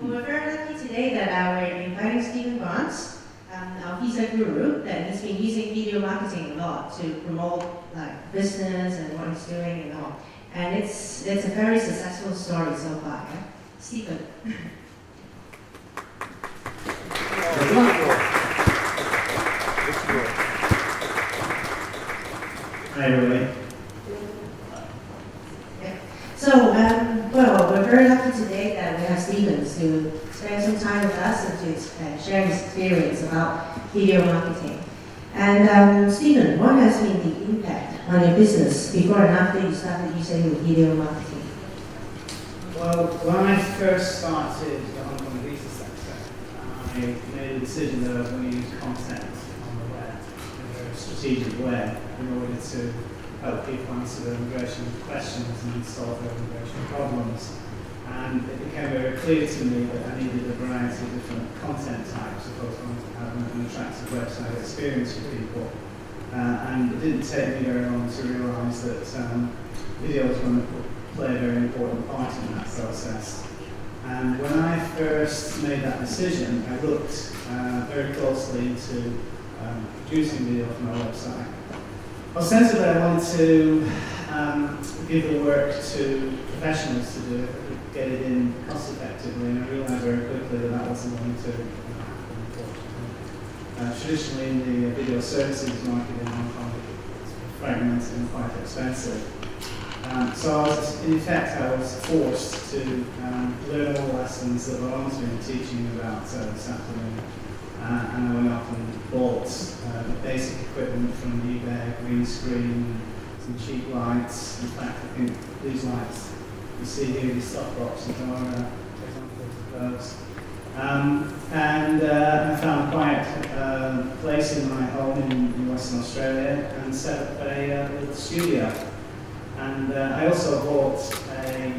Well, we're very lucky today that we're inviting Stephen Barnes. He's a guru that he's been using video marketing a lot to promote like business and what he's doing and all. And it's a very successful story so far. Yeah? Stephen. Hi everybody. Yeah. So, well, we're very lucky today that we have Stephen to spend some time with us and to share his experience about video marketing. And Stephen, what has been the impact on your business before and after you started using video marketing? Well, when I first started on the visa sector, I made a decision that I was going to use content on the web in a very strategic way in order to help people answer their immigration questions and solve their immigration problems. And it became very clear to me that I needed a variety of different content types if I was going to have an attractive website experience for people. And it didn't take me very long to realise that video was going to play a very important part in that process. And when I first made that decision, I looked very closely to producing video for my website. Ostensibly, I wanted to give the work to professionals to do it, get it in cost effectively, and I realised very quickly that that wasn't going to happen, unfortunately. Traditionally, in the video services market in Hong Kong, it's fragmented and quite expensive. So I was, in effect, I was forced to learn all the lessons that were on to me teaching about this afternoon. And I went off and bought basic equipment from eBay, green screen, some cheap lights. In fact, I think these lights you see here, these softboxes, are examples of those. And I found a quiet place in my home in Western Australia and set up a little studio. And I also bought a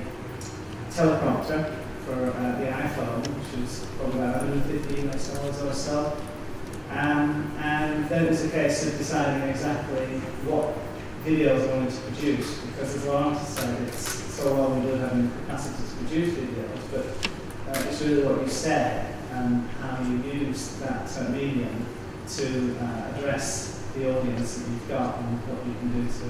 teleprompter for the iPhone, which was probably about $150 or so. And then it was a case of deciding exactly what videos I wanted to produce, because as Lawrence said, it's so well we do having the capacity to produce videos, but it's really what you say and how you use that medium to address the audience that you've got and what you can do to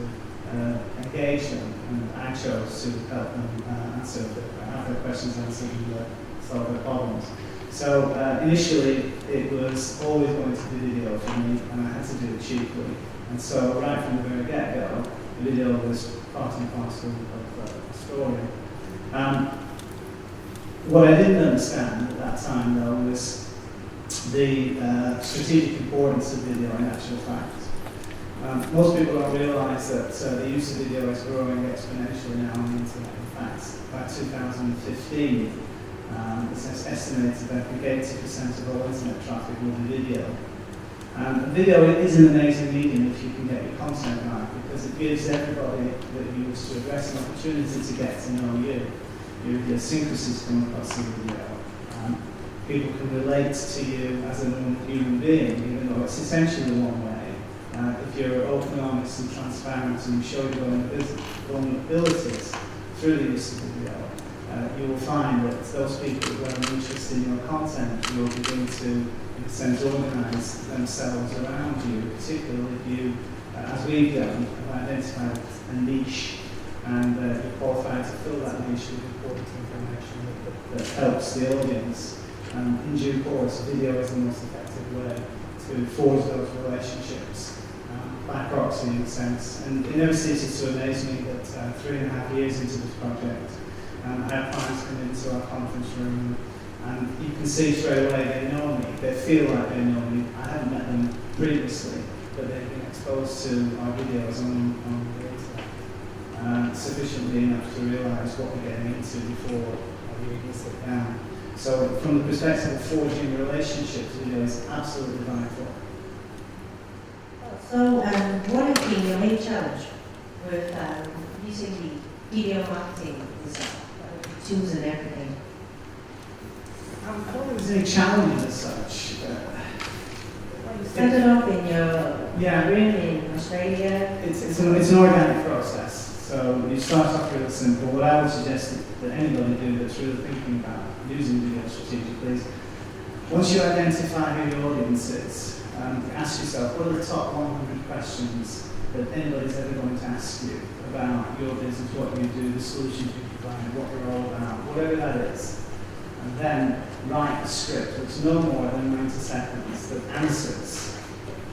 engage them. And I chose to help them have their questions answered and solve their problems. So initially it was always going to be video for me, and I had to do it cheaply. And so right from the very get-go, the video was part and parcel of the story. What I didn't understand at that time, though, was the strategic importance of video in actual fact. Most people don't realise that the use of video is growing exponentially now on the internet. In fact, by 2015, it's estimated that 80% of all internet traffic will be video. Video is an amazing medium if you can get your content right, because it gives everybody that you wish to address an opportunity to get to know you. Your idiosyncrasies come across the video. People can relate to you as a normal human being, even though it's essentially one way. If you're open, honest and transparent and you show your vulnerabilities through the use of video, you will find that those people who have an interest in your content will begin to, in a sense, organise themselves around you, particularly if you, as we've done, have identified a niche and you're qualified to fill that niche with important information that helps the audience. In due course, video is the most effective way to forge those relationships by proxy, in a sense. And it never ceases to amaze me that 3.5 years into this project, I have clients come into our conference room, and you can see straight away they know me, they feel like they know me. I haven't met them previously, but they've been exposed to our videos on the internet sufficiently enough to realise what we're getting into before we even sit down. So from the perspective of forging relationships, video is absolutely vital. So, what has been your main challenge with using the video marketing tools and everything? I don't think there's any challenges as such. You started off in your room in Australia. It's an organic process. So you start off really simple. What I would suggest that anybody do that's really thinking about using video strategically is, once you identify who your audience is, ask yourself, what are the top 100 questions that anybody's ever going to ask you about your business, what you do, the solutions you provide, what they're all about, whatever that is. And then write a script that's no more than 90 seconds that answers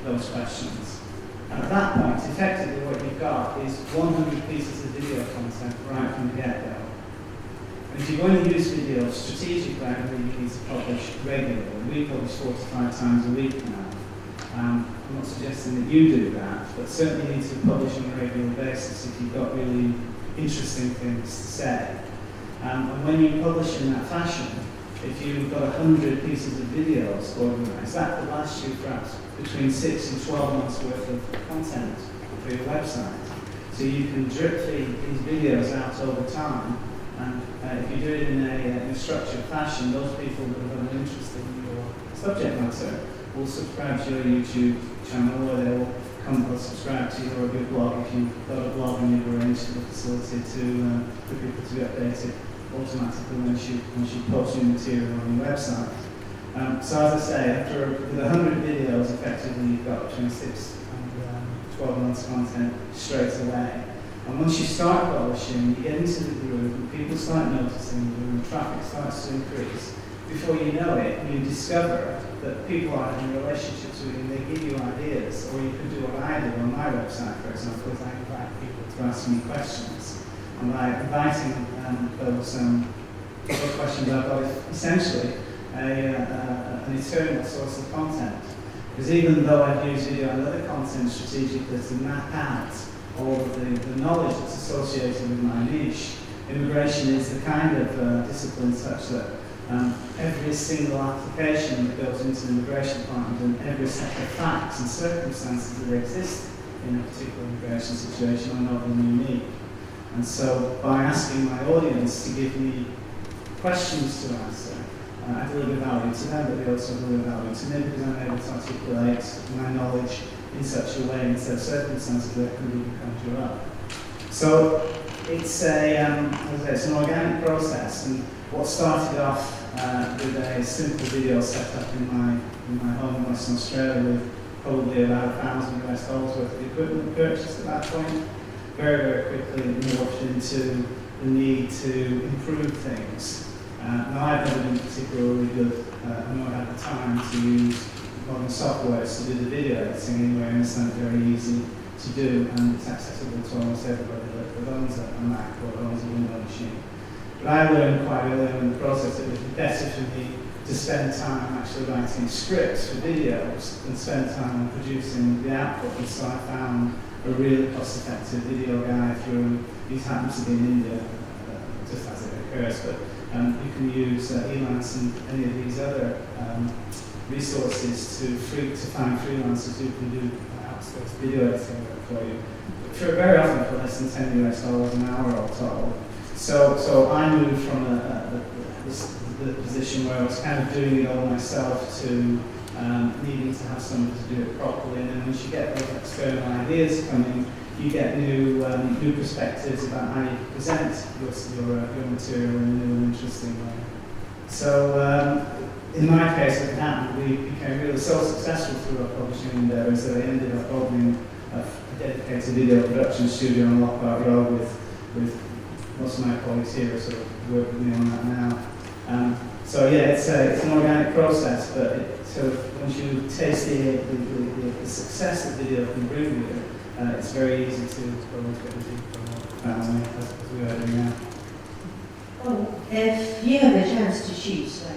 those questions. And at that point, effectively what you've got is 100 pieces of video content right from the get-go. And if you're going to use video strategically, I believe you need to publish regularly. We publish 4 to 5 times a week now. I'm not suggesting that you do that, but certainly you need to publish on a regular basis if you've got really interesting things to say. And when you publish in that fashion, if you've got 100 pieces of videos organised, that could last you perhaps between 6 and 12 months worth of content for your website. So you can drip feed these videos out over time, and if you do it in a structured fashion, those people that have an interest in your subject matter will subscribe to your YouTube channel, or they will come and subscribe to your blog if you've got a blog and you've arranged the facility for people to be updated automatically once you post your material on your website. So as I say, with 100 videos, effectively you've got between 6 and 12 months content straight away. And once you start publishing, you get into the groove and people start noticing you and traffic starts to increase. Before you know it, you discover that people are in relationships with you and they give you ideas. Or you can do what I do on my website, for example, is I invite people to ask me questions. And by inviting those questions, I've got essentially an eternal source of content. Because even though I've used video and other content strategically to map out all of the knowledge that's associated with my niche, immigration is the kind of discipline such that every single application that goes into the immigration department and every set of facts and circumstances that exist in a particular immigration situation are not unique. And so by asking my audience to give me questions to answer, I deliver value to them, but they also deliver value to me because I'm able to articulate my knowledge in such a way, in such circumstances that can even conjure up. So it's it's an organic process, and what started off with a simple video set up in my home in Western Australia with probably about $1,000 worth of equipment purchased at that point, very, very quickly morphed into the need to improve things. Now I've never been particularly good, nor had the time to use modern software to do the video editing anyway. I understand it's very easy to do, and it's accessible to almost everybody that owns a Mac or owns a Windows machine. But I learned quite early in the process that it would be better for me to spend time actually writing scripts for videos than spend time on producing the output. And so I found a really cost-effective video guy through, these happen to be in India, just as it occurs, but you can use Elance and any of these other resources to find freelancers who can do outsourced video editing work for you. For very often for less than $10 an hour or so. So I moved from the position where I was kind of doing it all myself to needing to have somebody to do it properly. And then once you get those external ideas coming, you get new perspectives about how you present your material in a new and interesting way. So in my case, it happened. We became really so successful through our publishing endeavors that I ended up opening a dedicated video production studio on Lockhart Road with most of my colleagues here sort of work with me on that now. So yeah, it's an organic process, but once you taste the success that video can bring you, it's very easy to go into it family as we are doing now. Well, if you have a chance to choose,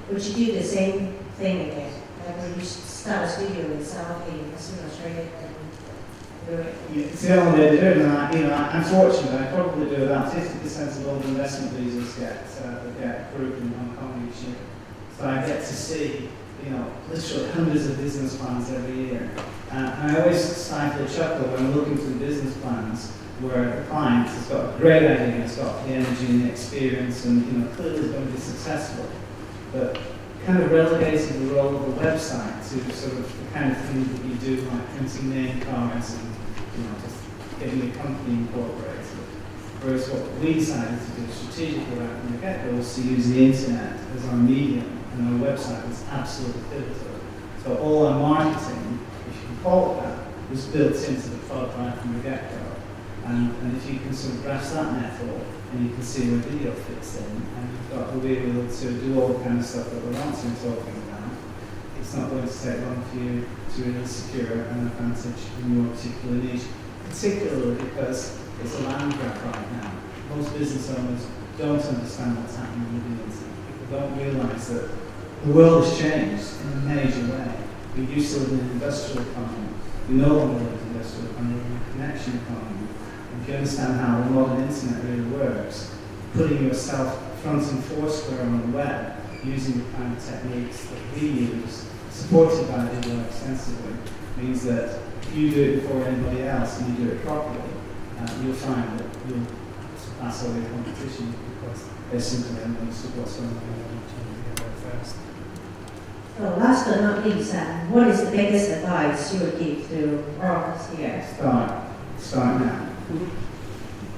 would you do the same thing again? Like when you start a studio in South Western Australia and do it? It's the only way to do it, and I'm fortunate. I probably do about 50% of all the investment visas get approved in Hong Kong each year. So I get to see, literally hundreds of business plans every year. And I always slightly chuckle when I'm looking through business plans where the client has got a great idea, has got the energy and the experience, and clearly is going to be successful. But kind of relegating the role of the website to sort of the kind of things that you do, like printing name cards and just getting your company incorporated. Whereas what we decided to do strategically right from the get-go was to use the internet as our medium, and our website was absolutely pivotal. So all our marketing, if you can call it that, was built into the product right from the get-go. And if you can sort of grasp that metaphor, and you can see where video fits in, and you've got the able to do all the kind of stuff that we're not talking about, it's not going to take long for you to really secure an advantage in your particular niche, particularly because it's a land grab right now. Most business owners don't understand what's happening with the internet. People don't realise that the world has changed in a major way. We used to live in an industrial economy. We no longer live in an industrial economy, we're in a connection economy. And if you understand how the modern internet really works, putting yourself front and foursquare on the web, using the kind of techniques that we use, supported by Digital extensively, means that if you do it before anybody else and you do it properly, you'll find that you'll surpass all your competition because they simply understood what's going on and get there first. So last but not least, what is the biggest advice you would give to oracles here? Start now.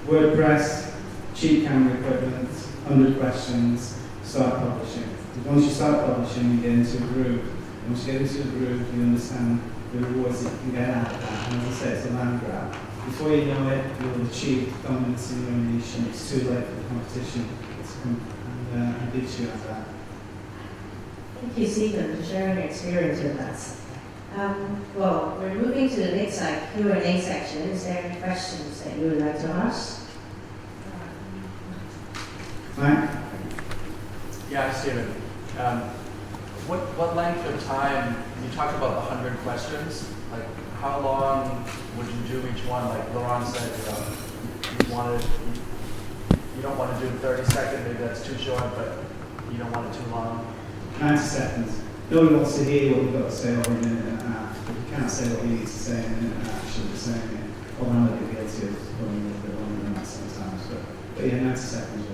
WordPress, cheap camera equipment, 100 questions, start publishing. Once you start publishing, you get into a groove. Once you get into a groove, you understand the rewards that you can get out of that. And as I say, it's a land grab. Before you know it, you'll achieve dominance in your niche, and it's too late for the competition to come and beat you at that. Thank you, Stephen, for sharing your experience with us. Well, we're moving to the next Q&A section. Is there any questions that you would like to ask? Mike? Yeah, Stephen. What length of time, you talked about the 100 questions, like how long would you do each one? Like Laurent said, you don't want to do 30 seconds, maybe that's too short, but you don't want it too long. 90 seconds. Nobody wants to hear what you've got to say over a minute and a half, but you can't say what you need to say in a minute and a half, should be saying it. Although I'm not going to get to going a little bit longer than that sometimes, but yeah, 90 seconds.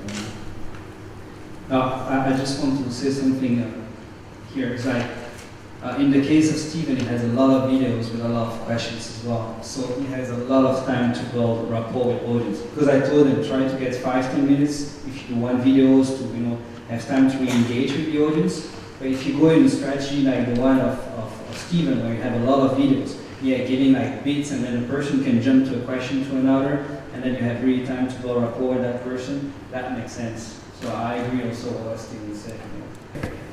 I just want to say something here. It's like, in the case of Stephen, he has a lot of videos with a lot of questions as well. So he has a lot of time to build rapport with audience. Because I told him, try to get 5-10 minutes if you want videos to, have time to engage with the audience. But if you go in a strategy like the one of Stephen, where you have a lot of videos, giving like bits, and then a person can jump to a question to another, and then you have really time to build rapport with that person, that makes sense. So I agree also with what Stephen said.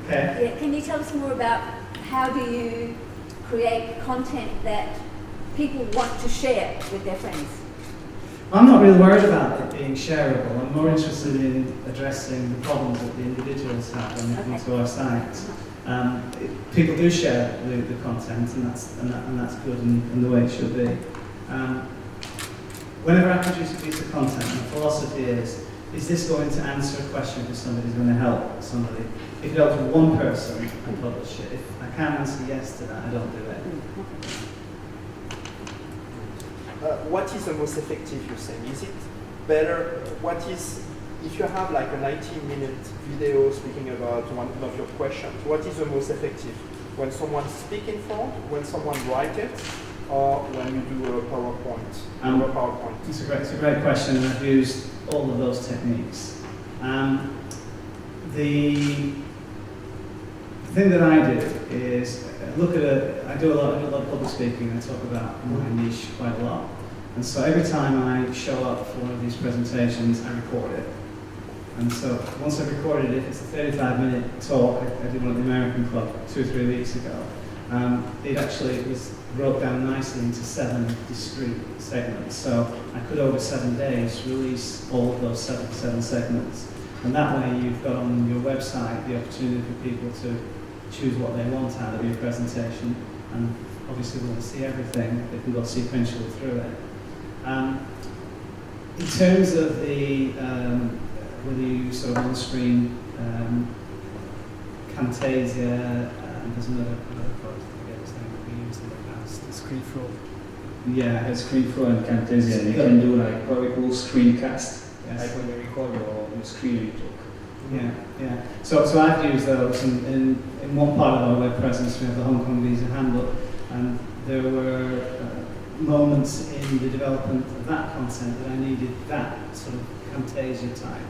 Okay. Yeah, can you tell us more about how do you create content that people want to share with their friends? I'm not really worried about it being shareable. I'm more interested in addressing the problems that the individuals have when they come to our site. People do share the content, and that's good and the way it should be. Whenever I produce a piece of content, my philosophy is this going to answer a question for somebody? Is going to help somebody? If it helps one person, I publish it. If I can't answer yes to that, I don't do it. What is the most effective, you're saying? Is it better, if you have like a 19-minute video speaking about one of your questions, what is the most effective? When someone speaks in front, when someone writes it, or when you do a PowerPoint? It's a great question, and I've used all of those techniques. The thing that I do is I do a lot of public speaking. I talk about my niche quite a lot. And so every time I show up for one of these presentations, I record it. And so once I've recorded it, it's a 35-minute talk. I did one at the American Club 2 or 3 weeks ago. It was broke down nicely into 7 discrete segments. So I could, over 7 days, release all of those 7 segments. And that way you've got on your website the opportunity for people to choose what they want out of your presentation. And obviously they want to see everything. They can go sequentially through it. In terms of the whether you use sort of on-screen Camtasia, there's another product, I forget his name, that we used in the past. ScreenFlow. Yeah, ScreenFlow and Camtasia. You can do like what we call screencast. Yes. Like when you record your screen and you talk. Yeah. So I've used those in one part of our web presence. We have the Hong Kong Visa Handbook, and there were moments in the development of that content that I needed that sort of Camtasia type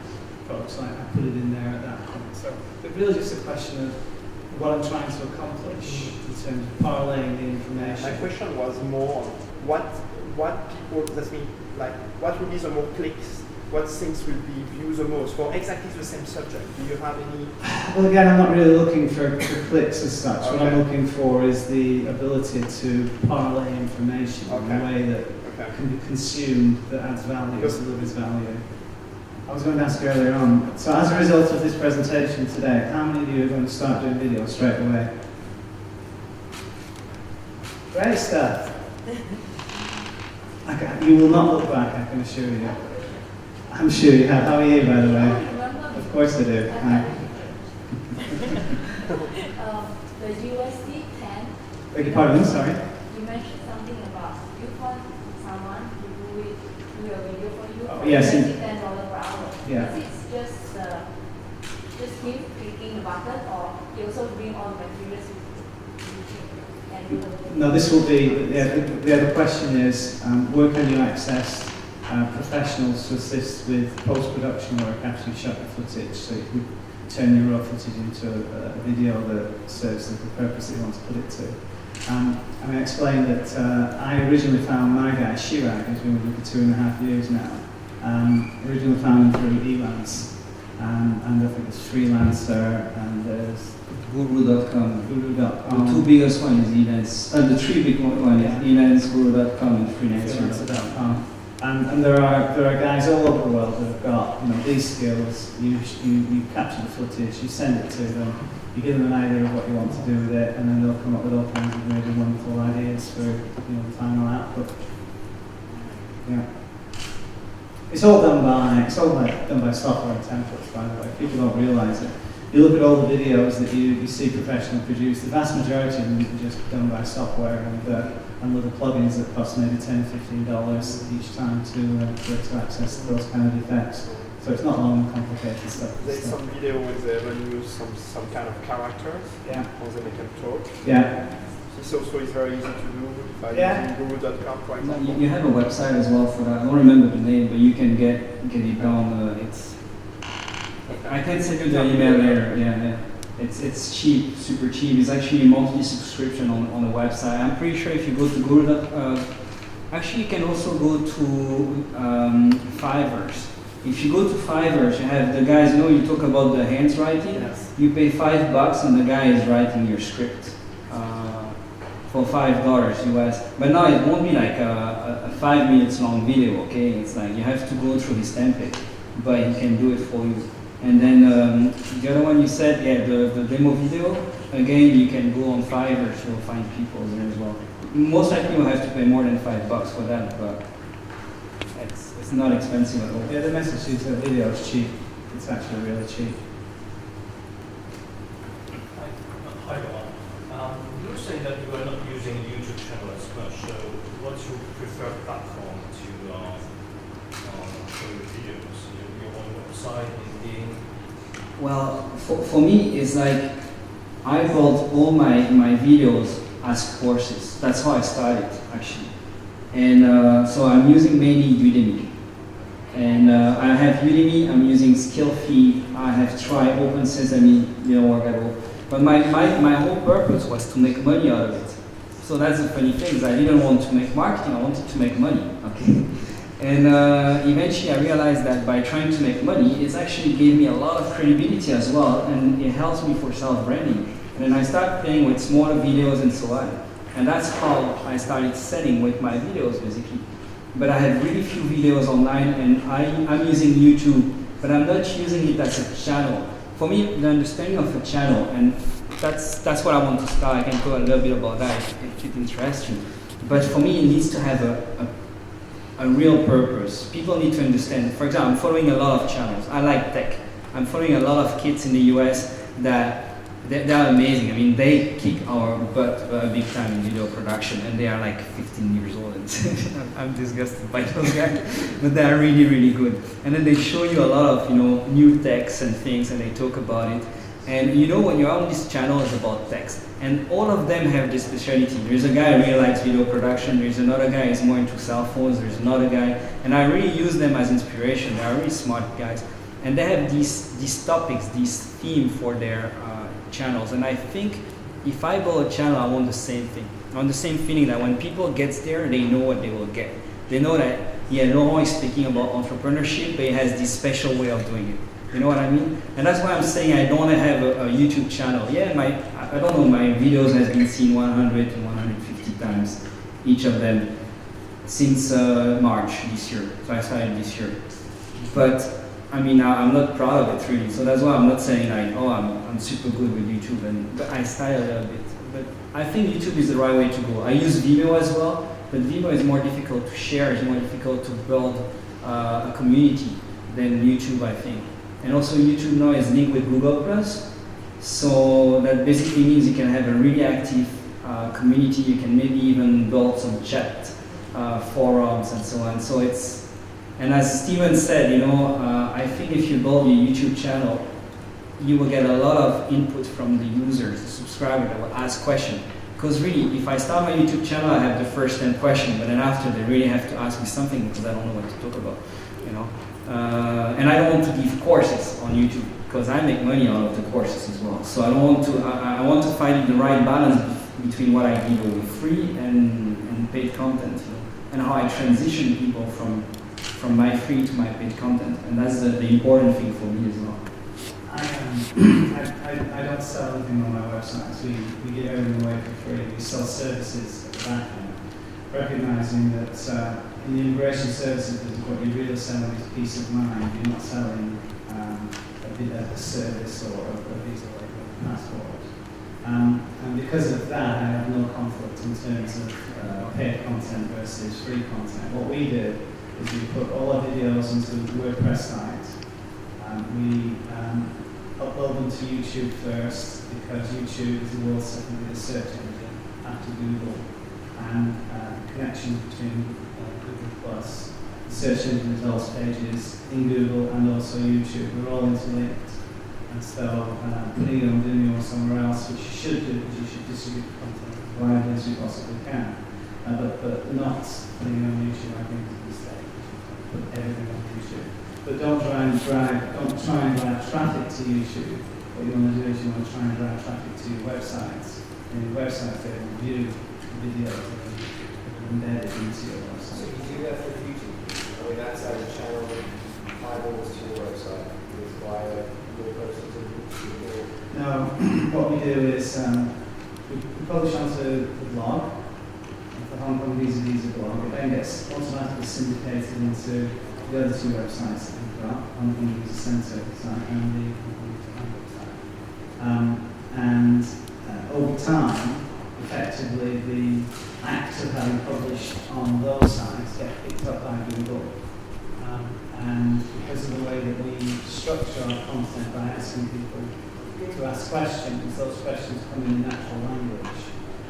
approach, so I put it in there at that point. So it's really just a question of what I'm trying to accomplish in terms of parlaying the information. My question was more what people, that means like what will be the more clicks, what things will be viewed the most for exactly the same subject. Do you have any? Well, again, I'm not really looking for clicks as such. What I'm Okay. looking for is the ability to parlay information in a Okay. way that Okay. can be consumed, that adds value, Because- delivers value. I was going to ask earlier on, so as a result of this presentation today, how many of you are going to start doing videos straight away? Great stuff. Okay, you will not look back, I can assure you. I'm sure you have. How are you, by the way? Of course I do. Hi. The USD 10, Beg your pardon, sorry. you mentioned something about you want someone to do a video for you Oh, for yes, $10 per hour. Yeah. Is it just him clicking the button, or he also bring all the materials and do the video? No, this will be, the other question is, where can you access professionals to assist with post-production work after you've shot the footage, so you can turn your raw footage into a video that serves the purpose that you want to put it to. I mean, I explained that I originally found my guy, Chirag, who's been with me for 2.5 years now, originally found him through Elance, and I think it's Freelancer, and there's Guru.com. Guru.com. The two biggest ones is Elance. The three big ones is Yeah. Elance, Guru.com, and Freelancer. Freelancer.com. And there are guys all over the world that have got these skills. You capture the footage, you send it to them, you give them an idea of what you want to do with it, and then they'll come up with all kinds of really wonderful ideas for the final output. Yeah. It's all done by software and templates, by the way. People don't realise it. You look at all the videos that you see professionally produced, the vast majority of them are just done by software and with the plugins that cost maybe $10, $15 each time to access those kind of effects. So it's not long and complicated stuff. There's some video when they even use some kind of characters, Yeah. or they can talk. Yeah. This also is very easy to do by Yeah. using Guru.com, for No, example. you have a website as well for that. I don't remember the name, but you can get it done. I can send you the email later. Yeah. It's cheap, super cheap. It's actually a monthly subscription on the website. I'm pretty sure if you go to Guru. Actually, you can also go to Fiverrs. If you go to Fiverrs, you have the guys. You talk about the hands writing. Yes. You pay $5, and the guy is writing your script for $5 US. But now it won't be like a 5 minutes long video. Okay, it's like you have to go through his template, but he can do it for you. And then the other one you said, the demo video, again, you can go on Fiverr, so you'll find people there as well. Most likely you'll have to pay more than $5 for that, but it's not expensive at all. Yeah, the message is that video is cheap. It's actually really cheap. Hi, Roland. You were saying that you are not using YouTube channel as much, so what's your preferred platform to show your videos? Your own website, LinkedIn? Well, for me, it's like I built all my videos as courses. That's how I started, actually. And so I'm using mainly Udemy. And I have Udemy, I'm using Skillfeed, I have tried Open Sesame, didn't work at all. But my whole purpose was to make money out of it. So that's the funny thing, is I didn't want to make marketing, I wanted to make money, okay? And eventually I realized that by trying to make money, it actually gave me a lot of credibility as well, and it helps me for self-branding. And then I started playing with smaller videos and so on. And that's how I started selling with my videos, basically. But I have really few videos online, and I'm using YouTube, but I'm not using it as a channel. For me, the understanding of a channel, and that's what I want to start. I can talk a little bit about that if it interests you. But for me, it needs to have a real purpose. People need to understand. For example, I'm following a lot of channels. I like tech. I'm following a lot of kids in the US that they're amazing. I mean, they kick our butt big time in video production, and they are like 15 years old. And I'm disgusted by those guys, but they are really, really good. And then they show you a lot of new techs and things, and they talk about it. And you know, when you're on this channel, it's about text. And all of them have this specialty. There's a guy who really likes video production. There's another guy who's more into cell phones. There's another guy. And I really use them as inspiration. They are really smart guys. And they have these topics, this theme for their channels. And I think if I build a channel, I want the same thing. I want the same feeling that when people get there, they know what they will get. They know that, yeah, Laurent is speaking about entrepreneurship, but he has this special way of doing it. You know what I mean? And that's why I'm saying I don't want to have a YouTube channel. Yeah, I don't know, my videos has been seen 100 to 150 times, each of them, since March this year. So I started this year. But I mean, I'm not proud of it really. So that's why I'm not saying like, oh, I'm super good with YouTube. But I started a little bit. But I think YouTube is the right way to go. I use Vimeo as well, but Vimeo is more difficult to share. It's more difficult to build a community than YouTube, I think. And also YouTube now is linked with Google+. So that basically means you can have a really active community. You can maybe even build some chat forums and so on. So it's, and as Steven said, you know, I think if you build your YouTube channel, you will get a lot of input from the users, the subscribers that will ask questions. Because really, if I start my YouTube channel, I have the first 10 questions, but then after they really have to ask me something because I don't know what to talk about, you know. And I don't want to give courses on YouTube because I make money out of the courses as well. So I don't want to. I want to find the right balance between what I give away free and paid content, you know, and how I transition people from my free to my paid content, and that's the important thing for me as well. I don't sell anything on my websites. We give everything away for free. We sell services at the back end, recognizing that in the immigration services, what you're really selling is peace of mind. You're not selling a service or a visa or a passport. And because of that, I have no conflict in terms of paid content versus free content. What we do is we put all our videos into the WordPress site. We upload them to YouTube first because YouTube is the world's second biggest search engine after Google, and connection between Google Plus, search engine results pages in Google and also YouTube. We're all interlinked, and so putting it on Vimeo or somewhere else, which you should do, because you should distribute content as widely as you possibly can, but not putting it on YouTube. I think is a mistake. Put everything on YouTube. But don't try and drive traffic to YouTube. What you want to do is you want to try and drive traffic to your websites. And your websites, they will view videos that are embedded into your website. So you do that for YouTube? I mean, that's how the channel eyeballs to your website is via your posting to YouTube? No, what we do is we publish onto the blog, the Hong Kong Visa blog. It then gets automatically syndicated into the other two websites that we've got, Hong Kong Visa Centre site and the Hong Kong Visa Handbook site. And over time, effectively, the acts of having published on those sites get picked up by Google. And because of the way that we structure our content by asking people to ask questions, those questions come in natural language.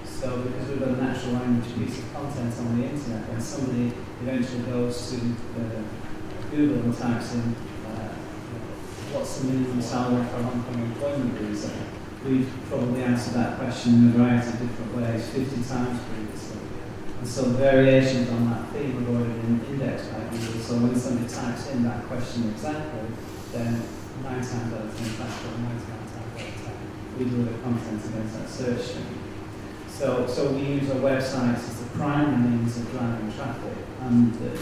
So because we've got a natural language piece of content on the internet, when somebody eventually goes to Google and types in what's the minimum salary for a Hong Kong employment visa, we've probably answered that question in a variety of different ways, 50 times previously. And so the variations on that theme have already been indexed by Google. So when somebody types in that question exactly, then 9 times out of 10, that's what 99 times out of 10, we deliver content against that search string. So we use our websites as the primary means of driving traffic, and that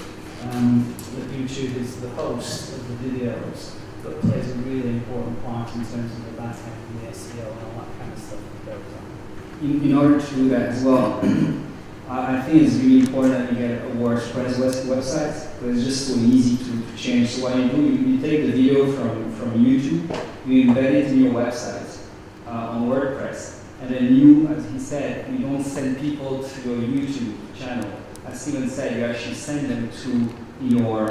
YouTube is the host of the videos, but plays a really important part in terms of the back end and the SEO and all that kind of stuff that goes on. In order to do that as well, I think it's really important that you get a WordPress website, because it's just so easy to change. So what you do, you take the video from YouTube, you embed it in your website on WordPress, and then you, as he said, you don't send people to your YouTube channel. As Steven said, you actually send them to your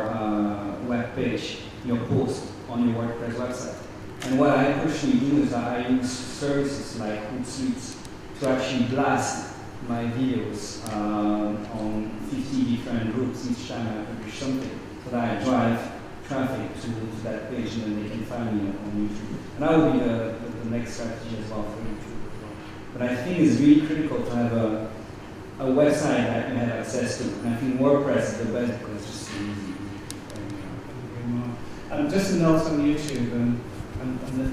web page, your post on your WordPress website. And what I personally do is that I use services like Hootsuite to actually blast my videos on 50 different routes each time I publish something, so that I drive traffic to that page and then they can find me on YouTube. And that would be the the next strategy as well for YouTube as well. But I think it's really critical to have a website that you have access to. And I think WordPress is the best because it's just so easy. Just a note on YouTube and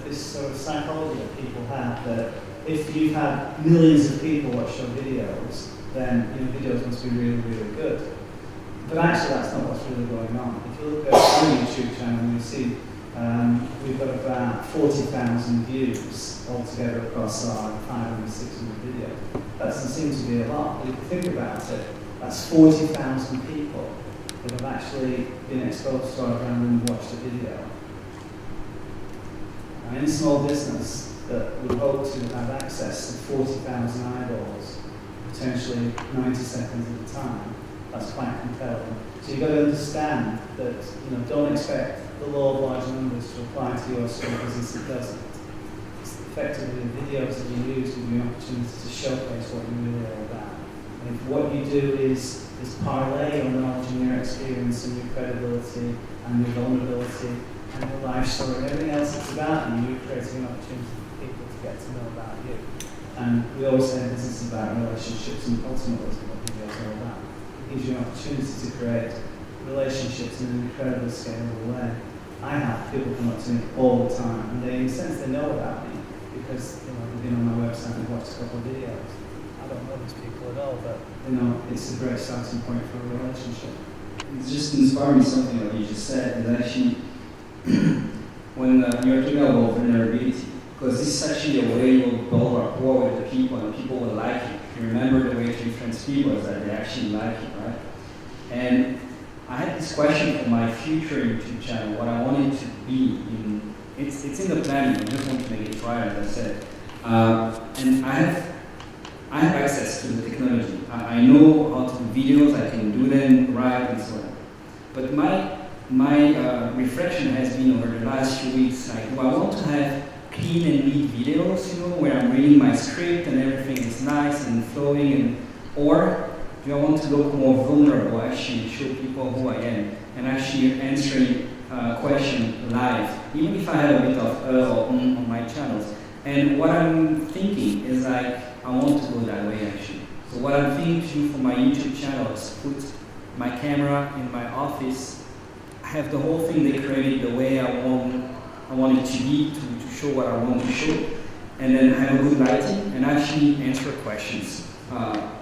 this sort of psychology that people have, that if you've had millions of people watch your videos, then your videos must be really, really good. But actually that's not what's really going on. If you look at our YouTube channel, you'll see we've got about 40,000 views altogether across our 500, 600 videos. That doesn't seem to be a lot, but if you think about it, that's 40,000 people that have actually been exposed to our brand and watched the video. And in small business, that we hope to have access to 40,000 eyeballs, potentially 90 seconds at a time, that's quite compelling. So you've got to understand that, don't expect the law of large numbers to apply to your small business. It doesn't. It's effectively the videos that you use give you an opportunity to showcase what you're really all about. And if what you do is parlay your knowledge and your experience and your credibility and your vulnerability and your life story and everything else that's about you, you're creating an opportunity for people to get to know about you. And we always say business is about relationships, and ultimately that's what videos are all about. It gives you an opportunity to create relationships in an incredibly scalable way. I have people come up to me all the time, and they, in a sense, they know about me because they've been on my website and watched a couple of videos. I don't know these people at all, but it's a great starting point for a relationship. It's just inspired me something that you just said, is actually when you're talking about vulnerability, because this is actually a way you'll build rapport with the people and people will like it. You remember the way to influence people is that they actually like it, right? And I had this question for my future YouTube channel, what I wanted to be in. It's in the planning, I just want to make it right, as I said. And I have access to the technology. I know how to do videos, I can do them right and so on. But my reflection has been over the last few weeks, like, do I want to have clean and neat videos, where I'm reading my script and everything is nice and flowing, or do I want to look more vulnerable, actually show people who I am, and actually answering questions live, even if I have a bit of on my channels. And what I'm thinking is like, I want to go that way actually. So what I'm thinking to do for my YouTube channel is put my camera in my office, have the whole thing decorated the way I want it to be, to show what I want to show, and then have a good lighting and actually answer questions.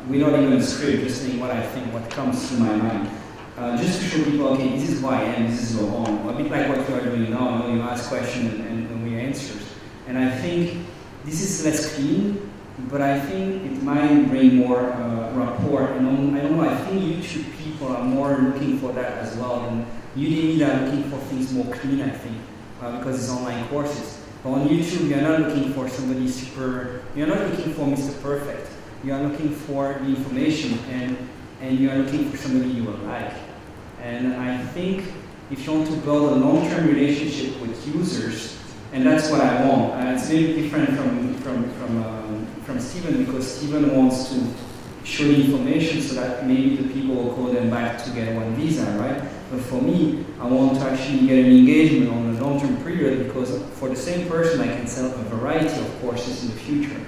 Without even a script, just saying what I think, what comes to my mind. Just to show people, okay, this is who I am, this is your home. A bit like what you are doing now, you ask questions and we answer. And I think this is less clean, but I think it might bring more rapport. And I don't know, I think YouTube people are more looking for that as well. And Udemy, they're looking for things more clean, I think, because it's online courses. But on YouTube, you're not looking for somebody you're not looking for Mr. Perfect. You are looking for the information and you are looking for somebody you will like. And I think if you want to build a long-term relationship with users, and that's what I want. It's maybe different from Stephen, because Stephen wants to show the information so that maybe the people will call them back to get one visa, right? But for me, I want to actually get an engagement on a long-term period, because for the same person, I can sell a variety of courses in the future.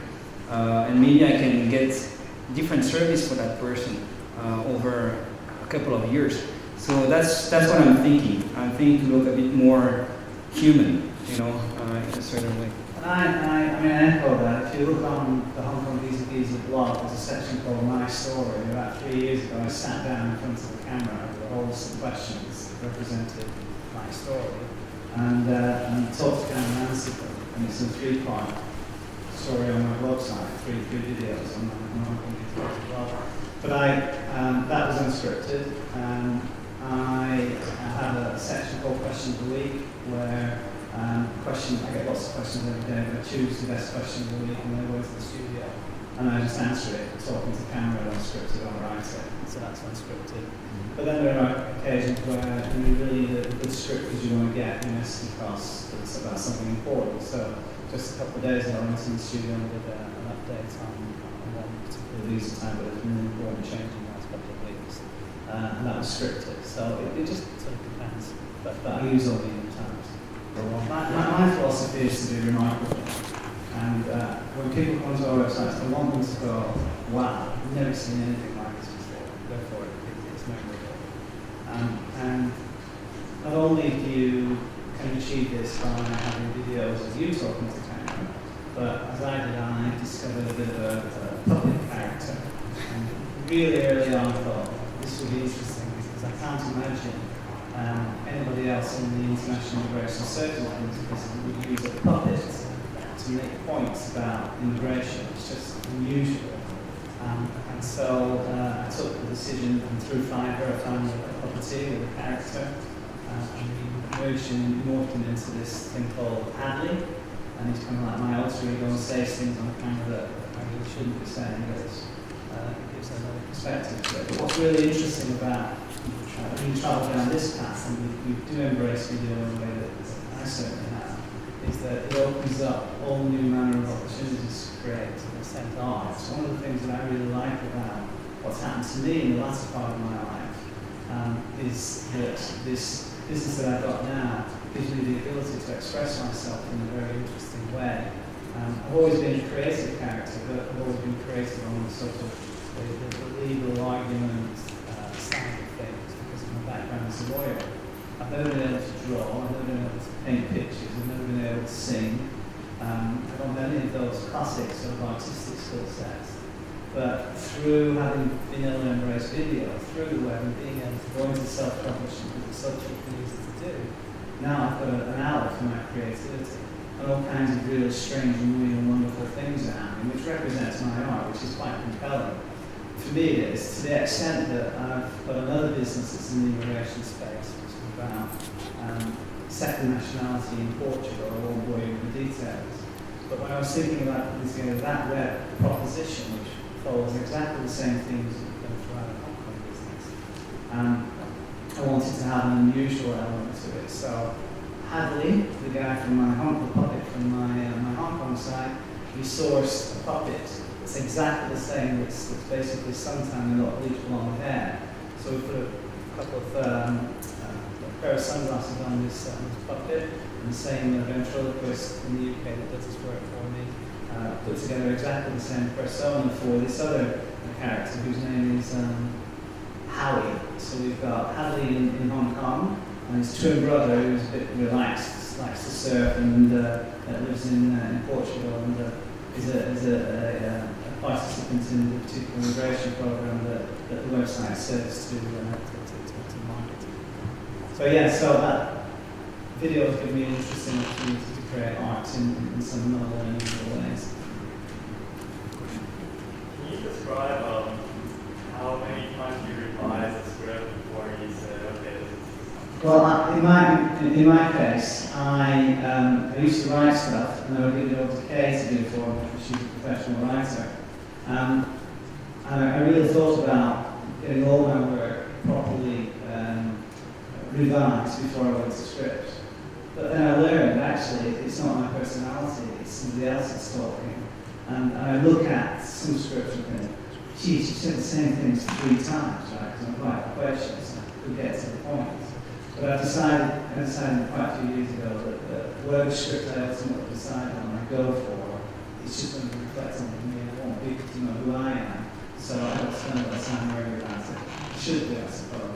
And maybe I can get different service for that person over a couple of years. So that's what I'm thinking. I'm thinking to look a bit more human, in a certain way. And I echo that. If you look on the Hong Kong Visa blog, there's a section called My Story. And about 3 years ago, I sat down in front of the camera with all some questions that represented my story, and talked to them and answered them. And it's a 3-part story on my blog site, 3 videos on my Hong Kong Visa blog. But that was unscripted. I had a section called Question of the Week, where I get lots of questions every day, but I choose the best question of the week and then go into the studio and I just answer it, talking to camera, unscripted, or write it. So that's unscripted. But then there are occasions where you really need a good script because you want to get an SD cost that's about something important. So just a couple of days ago, I went in the studio and did an update on one particular visa time, but there's been an important change in the last couple of weeks. And that was scripted. So it just sort of depends. But I use all the times. My philosophy is to be remarkable. when people come to our websites, I want them to go, wow, I've never seen anything like this before. Therefore, it's memorable. And not only do you can achieve this by having videos of you talking to camera, but as I did, I discovered a bit of a public character. And really early on, I thought this would be interesting because I can't imagine anybody else in the international immigration circle would use a puppet to make points about immigration. It's just unusual. And so I took the decision, and through Fiverr, I found a puppeteer with a character, and we merged and morphed him into this thing called Hadley, and he's kind of like my alter ego and says things on camera that I really shouldn't be saying, but it gives another perspective to it. But what's really interesting about when you travel down this path, and we do embrace video in a way that I certainly have, is that it opens up all new manner of opportunities to create and send art. So one of the things that I really like about what's happened to me in the latter part of my life is that this business that I've got now gives me the ability to express myself in a very interesting way. I've always been a creative character, but I've always been creative on the sort of the legal argument side of things because of my background as a lawyer. I've never been able to draw, I've never been able to paint pictures, I've never been able to sing. I don't have any of those classic sort of artistic skill sets. But through having been able to embrace video, through the web, and being able to go into self-publishing because it's so cheap and easy to do, now I've got an outlet for my creativity. And all kinds of really strange and weird and wonderful things are happening, which represents my art, which is quite compelling. For me, it is to the extent that I've got another business that's in the immigration space, which is about second nationality in Portugal. I won't bore you with the details. But when I was thinking about putting together that web proposition, which follows exactly the same themes that we've done throughout the Hong Kong business, I wanted to have an unusual element to it. So Hadley, the guy from the puppet from my Hong Kong site, we sourced a puppet that's exactly the same. It's basically suntan and got bleach blonde hair. So we put a couple of a pair of sunglasses on this puppet, and the same ventriloquist in the UK that does this work for me put together exactly the same persona for this other character whose name is Howie. So we've got Hadley in Hong Kong, and his twin brother who's a bit relaxed, likes to surf, and lives in Portugal, and is a participant in the particular immigration program that the website serves to market. So yeah, so that video has given me an interesting opportunity to create art in some novel and unusual ways. Can you describe how many times you revise the script before you say, okay, this is... Well, in my case, I used to write stuff, and I would give it over to Kay to do for me, because she's a professional writer. And I really thought about getting all my work properly revised before I went to script. But then I learned, actually, it's not my personality, it's somebody else that's talking. And I look at some scripts and think, geez, you said the same things 3 times, right? Because I'm quite questions, I could get to the point. But I decided quite a few years ago that whatever script I ultimately decide on, I go for, it's just going to reflect on me. I want people to know who I am. So I don't spend a lot of time worrying about it. It should be, I suppose.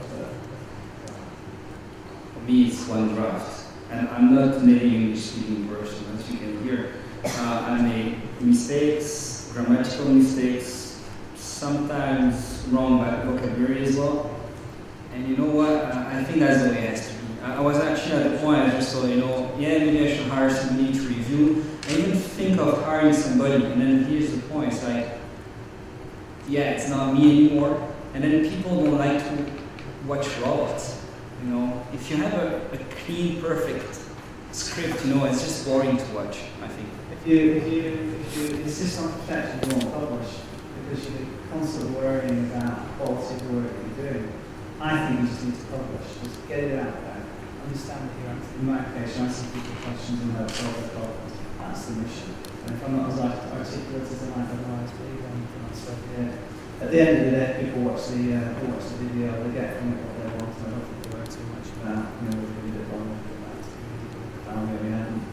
For me, it's one draft. And I'm not an English-speaking person, as you can hear. I make mistakes, grammatical mistakes, sometimes wrong by vocabulary as well. And you know what? I think that's the way it has to be. I was actually at the point I just thought, yeah, maybe I should hire somebody to review. I even think of hiring somebody, and then here's the point. It's like, yeah, it's not me anymore. And then people don't like to watch robots. If you have a clean, perfect script, it's just boring to watch, I think. If you insist on perfection, you won't publish, because you're constantly worrying about the quality of the work you're doing. I think you just need to publish. Just get it out there. Understand that you're answering. In my case, you're answering people's questions and help solve their problems. That's the mission. And if I'm not as articulate as I might otherwise be, then that's what at the end of the day, people watch the video, they get from it what they want, and I don't think they worry too much about, we did it wrong, we haven't.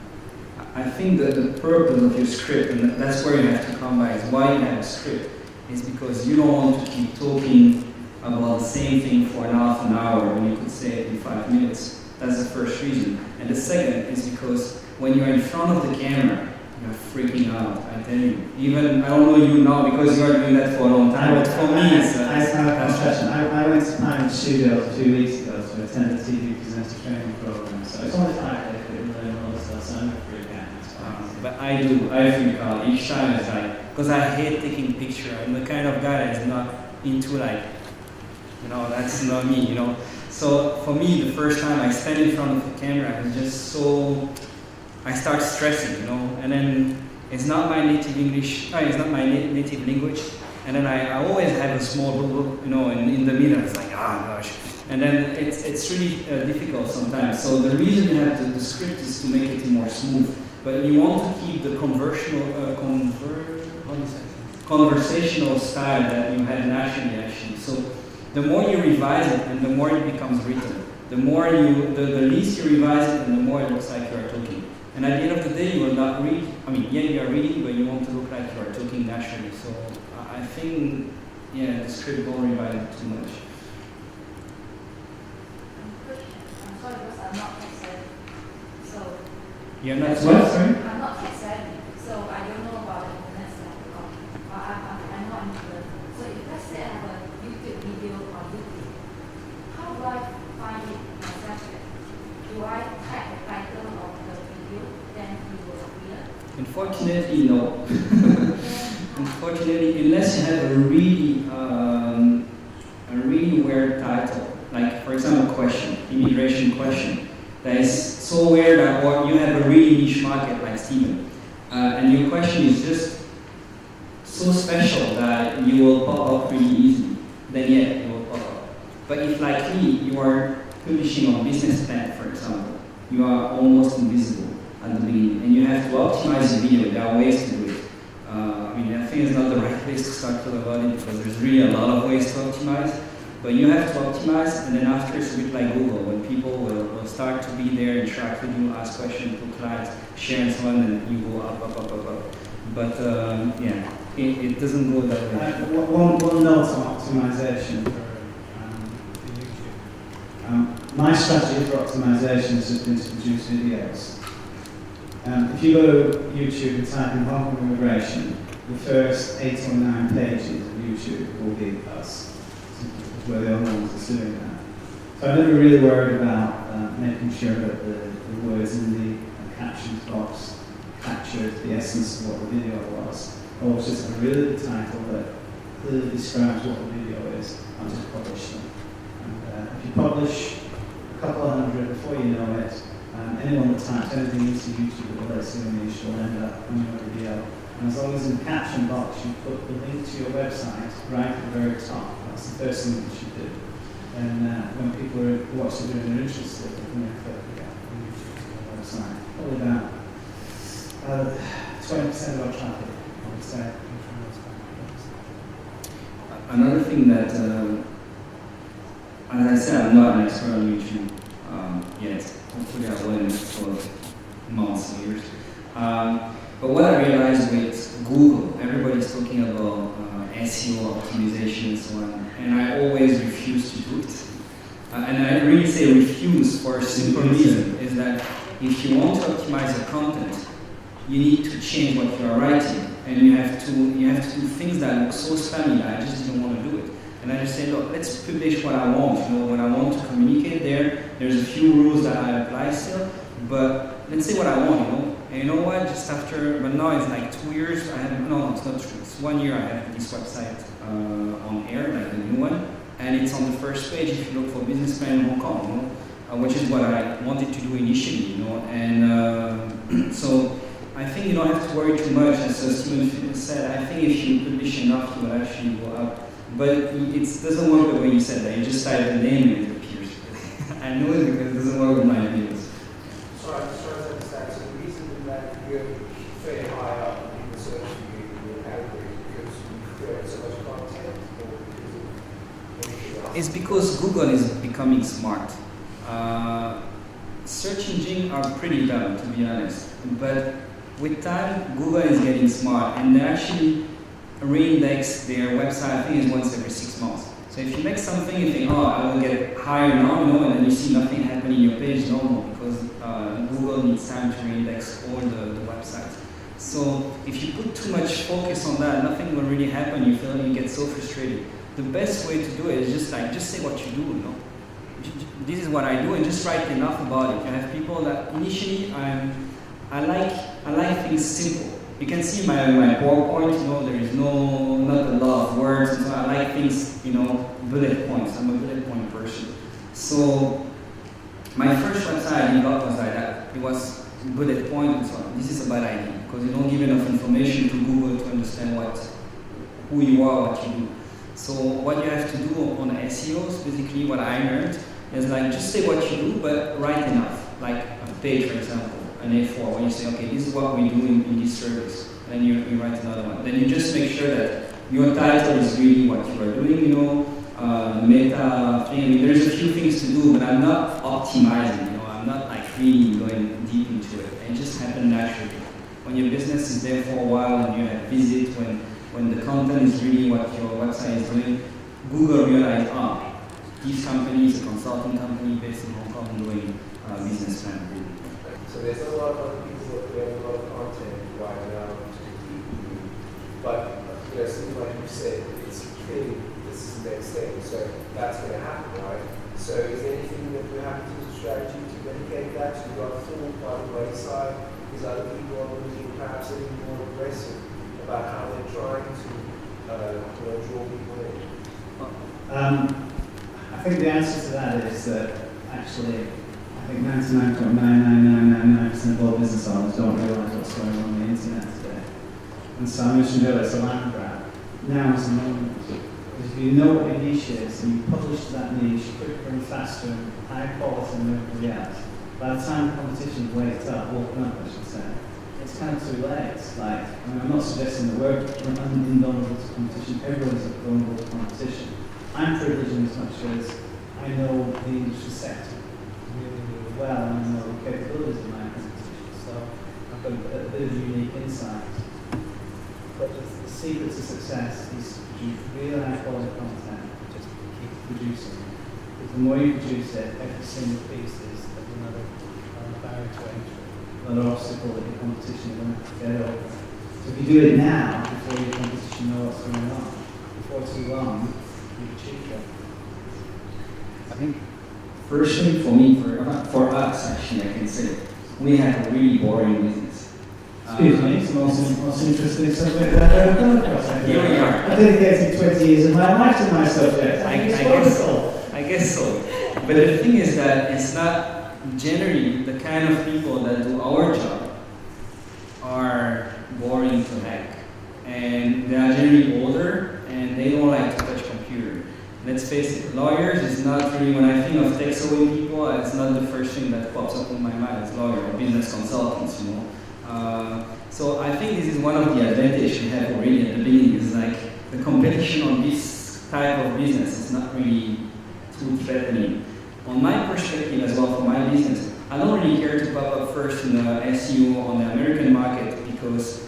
I think that the purpose of your script, and that's where you have to come by, is why you have a script, is because you don't want to keep talking about the same thing for half an hour when you could say it in 5 minutes. That's the first reason. And the second is because when you're in front of the camera, you're freaking out, I tell you. Even, I don't know you now because you're doing that for a long time, but for me it's... I have a confession. I went to Pine Studios a few weeks ago to attend a TV presenter training program. So it's only 5 days, but it really all this stuff, so I'm not freak out. But I freak out. Each time it's like, because I hate taking pictures. I'm the kind of guy that is not into like, you know, that's not me, you know. So for me, the first time I stand in front of the camera, it's just so, I start stressing, you know, and then it's not my native English, it's not my native language, and then I always have a small bubble, you know, in the middle, it's like, gosh, and then it's really difficult sometimes. So the reason you have the script is to make it more smooth, but you want to keep the conversational style that you had naturally, actually. So the more you revise it and the more it becomes written. The least you revise it and the more it looks like you are talking. And at the end of the day, you will not read, you are reading, but you want to look like you are talking naturally. So I think, the script won't revise it too much. I'm sorry because I'm not tech savvy. So You're not What, sorry? I'm not tech savvy, so I don't know about the internet stuff. I'm not into it. So if let's say I have a YouTube video on YouTube, how do I find it myself? Do I type the title of the video, then it will appear? Unfortunately, no. Unfortunately, unless you have a really weird title, like for example, question, immigration question, that is so weird that, or you have a really niche market like Steven, and your question is just so special that you will pop up really easily, then yeah, it will pop up. But if like me, you are publishing on Business Plan, for example, you are almost invisible at the beginning, and you have to optimize your video. There are ways to do it. I think it's not the right place to start talking about it because there's really a lot of ways to optimize. But you have to optimize, and then after it's a bit like Google, when people will start to be there, interact with you, ask questions, put likes, share and so on, and you go up. But it doesn't go that way. One note on optimization for YouTube. My strategy for optimization has just been to produce videos. If you go to YouTube and type in Hong Kong immigration, the first 8 or 9 pages of YouTube will be us. Where the other ones are doing that. So I never really worried about making sure that the words in the captions box captured the essence of what the video was. Or it's just a really good title that clearly describes what the video is. I'll just publish them. And if you publish a couple of hundred before you know it, anyone that types anything into YouTube with a very similar niche will end up on your video. And as long as in the caption box you put the link to your website right at the very top, that's the first thing you should do. And when people watch the video and are interested, they can then click on YouTube to your website. Probably about 20% of our traffic, I would say. Another thing that, as I said, I'm not an expert on YouTube yet. Hopefully I will in for months, years. But what I realized with Google, everybody's talking about SEO optimization and so on, and I always refuse to do it. And I really say refuse for a simple reason, is that if you want to optimize your content, you need to change what you are writing, and you have to do things that look so spammy that I just didn't want to do it. And I just say, look, let's publish what I want, what I want to communicate there. There's a few rules that I apply still, but let's say what I want, And you know what, just after, but now it's like 2 years, no, it's not true, it's 1 year I have this website on air, like the new one, and it's on the first page if you look for Business Plan in Hong Kong, which is what I wanted to do initially, and so I think you don't have to worry too much, as Steven said. I think if you publish enough, you will actually go up. But it doesn't work the way you said that. You just type the name and it appears. I know it because it doesn't work with my videos. Sorry to understand. So the reason that you're fairly high up in the search for your category is because you create so much content, or because of anything else? It's because Google is becoming smart. Search engines are pretty dumb, to be honest. But with time, Google is getting smart, and they actually reindex their website, I think it's once every 6 months. So if you make something, you think, oh, I will get higher now, and then you see nothing happening in your page, no, because Google needs time to reindex all the websites. So if you put too much focus on that, nothing will really happen. You feel you get so frustrated. The best way to do it is just say what you do, This is what I do, and just write enough about it. I have people that initially I like things simple. You can see my PowerPoint, there is not a lot of words, and so I like things, bullet points. I'm a bullet point person. So my first website I developed was like that. It was bullet point and so on. This is a bad idea because you don't give enough information to Google to understand who you are, what you do. So what you have to do on SEO is basically what I learned is just say what you do, but write enough. Like a page, for example, an A4, when you say, okay, this is what we do in this service, and you write another one. Then you just make sure that your title is really what you are doing, meta thing. There's a few things to do, but I'm not optimizing, I'm not really going deep into it. It just happened naturally. When your business is there for a while and you have visit, when the content is really what your website is doing, Google realized, this company is a consulting company based in Hong Kong doing business plan. So there's a lot of other people that create a lot of content right now to compete with you. But something like you said, it's clearly this is the next thing. So that's going to happen, right? So is there anything that we're having to use a strategy to mitigate that? So you've got full by the wayside. Is other people are looking perhaps a little more aggressive about how they're trying to draw people in? I think the answer to that is that actually, I think 99.99999% of all business owners don't realise what's going on the internet today. And so I mentioned earlier, it's a land grab. Now is the moment. Because if you know what your niche is and you publish that niche quicker and faster and higher quality than everybody else, by the time competition wakes up, woken up, I should say, it's kind of too late. I'm not suggesting that we're invulnerable to competition. Everyone's vulnerable to competition. I'm privileged in as much as I know the industry sector really, really well, and I know the capabilities of my competition. So I've got a bit of unique insight. But the secret to success is to produce real high quality content, just keep producing. Because the more you produce it, every single piece is another barrier to entry, another obstacle that your competition is going to get over. So if you do it now, before your competition know what's going on, before too long, you've achieved it. I think, firstly, for us, actually, I can say, we have a really boring business. Excuse me, it's the most interesting subject I've ever come across. Here we are. I dedicated 20 years of my life to my subject. I guess so. But the thing is that it's not generally the kind of people that do our job are boring to heck. And they are generally older and they don't like to touch computer. Let's face it, lawyers is not really, when I think of tech-savvy people, it's not the first thing that pops up in my mind as lawyer or business consultants, So I think this is one of the advantages we have already at the beginning, is the competition on this type of business is not really too threatening. On my perspective as well, for my business, I don't really care to pop up first in the SEO on the American market because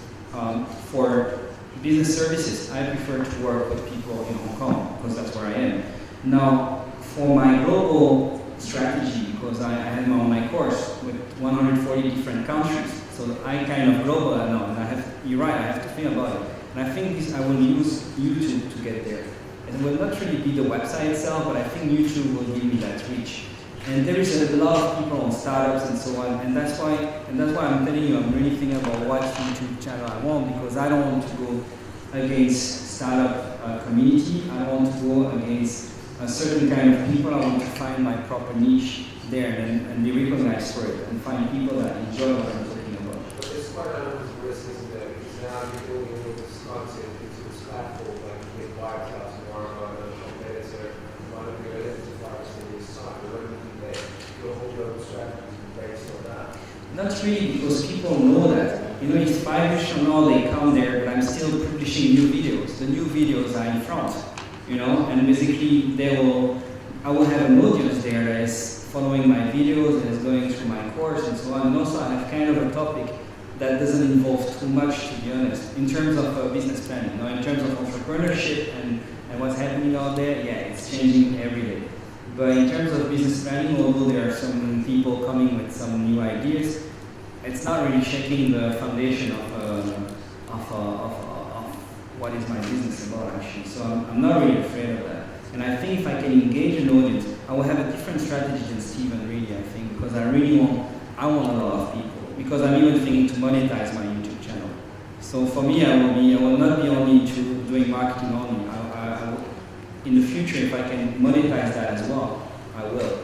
for business services, I prefer to work with people in Hong Kong because that's where I am. Now, for my global strategy, because I had my course with 140 different countries, so I kind of global now, and you're right, I have to think about it. And I think I will use YouTube to get there. It will not really be the website itself, but I think YouTube will give me that reach. And there is a lot of people on startups and so on, and that's why I'm telling you, I'm really thinking about what YouTube channel I want, because I don't want to go against startup community. I don't want to go against a certain kind of people. I want to find my proper niche there and be recognized for it, and find people that enjoy what I'm talking about. But there's quite a number of risks, isn't there? Because now you're building all this content into this platform, like with White House and a competitor, one of your identifiers in this time. Your whole global strategy is based on that? Not really, because people know that. If 5 years from now they come there, but I'm still publishing new videos. The new videos are in front, and basically I will have an audience there that is following my videos and is going through my course and so on. And also I have kind of a topic that doesn't involve too much, to be honest, in terms of business planning. You know, in terms of entrepreneurship and what's happening out there, yeah, it's changing every day. But in terms of business planning, although there are some people coming with some new ideas, it's not really shaking the foundation of what is my business about, actually. So I'm not really afraid of that. And I think if I can engage an audience, I will have a different strategy than Stephen, really, I think, because I want a lot of people. Because I'm even thinking to monetize my YouTube channel. So for me, I will not be only doing marketing only. In the future, if I can monetize that as well, I will.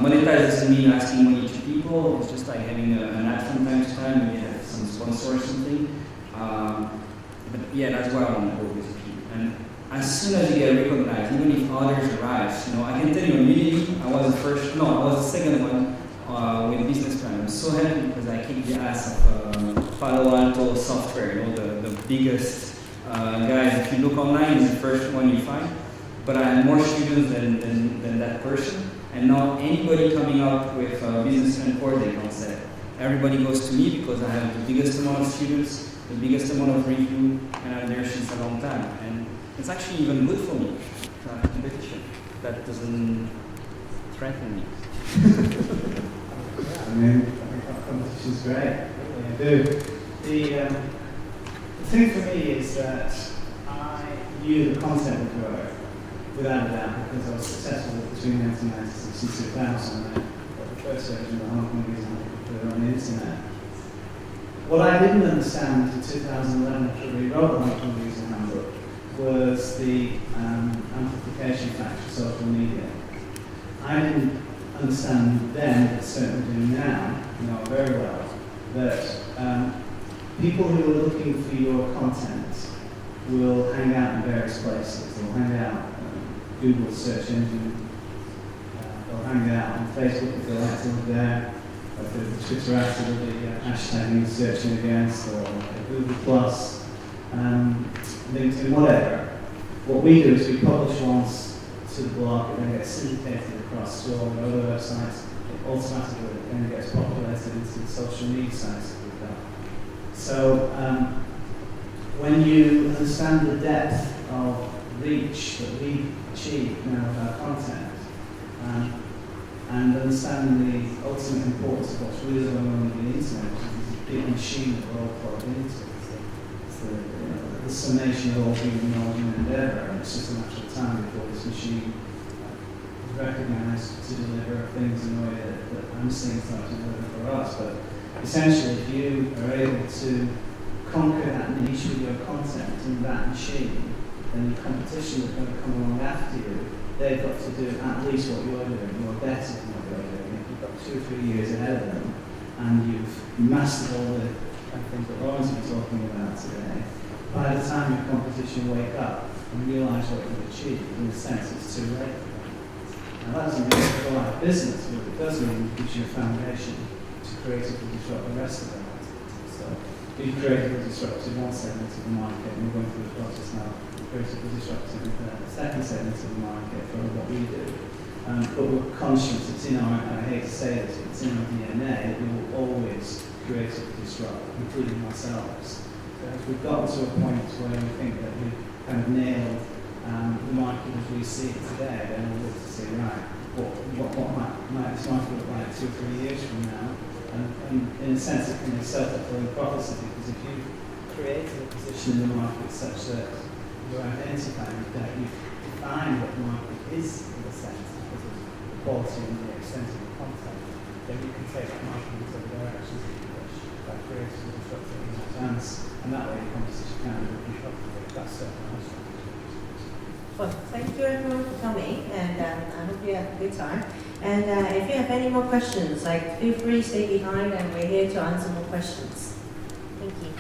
Monetize doesn't mean asking money to people. It's just like having an ad from time to time, maybe have some sponsor or something. But yeah, that's where I want to go basically. And as soon as you get recognized, even if others arise, I can tell you immediately, I was the second one with business plan. I'm so happy because I kicked the ass of Palo Alto Software, the biggest guys. If you look online, it's the first one you find. But I had more students than that person. And now anybody coming up with a business plan course, they can't say. Everybody goes to me because I have the biggest amount of students, the biggest amount of review, and I'm there since a long time. And it's actually even good for me, competition. That doesn't threaten me. I mean, I think our competition's great. I really do. The thing for me is that I knew the content would grow, without a doubt, because I was successful between 1996 and 2000. I got the first version of the Hong Kong News and on the internet. What I didn't understand in 2011, after we wrote the Hong Kong News Handbook, was the amplification factor of social media. I didn't understand then, but certainly do now, know very well, that people who are looking for your content will hang out in various places. They'll hang out on Google search engine, they'll hang out on Facebook if they like to look there, or if they're Twitter actively hashtagging and searching against, or Google Plus, LinkedIn, whatever. What we do is we publish once to the blog and then gets syndicated across to all the other websites. It automatically then gets populated into the social media sites that we've got. So when you understand the depth of reach that we achieve now with our content, and understanding the ultimate importance of what's really going on in the internet, which is this big machine that we're all plugged into. It's the summation of all human knowledge and endeavour, and it's just a matter of time before this machine is recognised to deliver things in a way that I'm seeing start to deliver for us. But essentially, if you are able to conquer that niche with your content in that machine, then the competition that's going to come along after you, they've got to do at least what you're doing, or better than what you're doing. If you've got 2 or 3 years ahead of them, and you've mastered all the things that Lawrence was talking about today, by the time your competition wake up and realise what you've achieved, in a sense, it's too late. Now that doesn't mean it's a life business, but it does mean it gives you a foundation to creatively disrupt the rest of the market. So you've creatively disrupted one segment of the market, and we're going through the process now of creatively disrupting the second segment of the market for what we do. But we're conscious, it's in our, I hate to say this, it's in our DNA, that we will always creatively disrupt, including ourselves. So if we've gotten to a point where we think that we've kind of nailed the market as we see it today, then we'll look to see, right, what might this market look like 2 or 3 years from now? And in a sense, it can be self-fulfilling prophecy, because if you create a position in the market such that you're identifying that you define what the market is, in a sense, because of the quality and the extent of the content, then you can take that market into the directions that you wish by creating and disrupting in advance. And that way, the competition can be disrupted. That's certainly our strategy. Well, thank you everyone for coming, and I hope you have a good time. And if you have any more questions, feel free to stay behind, and we're here to answer more questions. Thank you.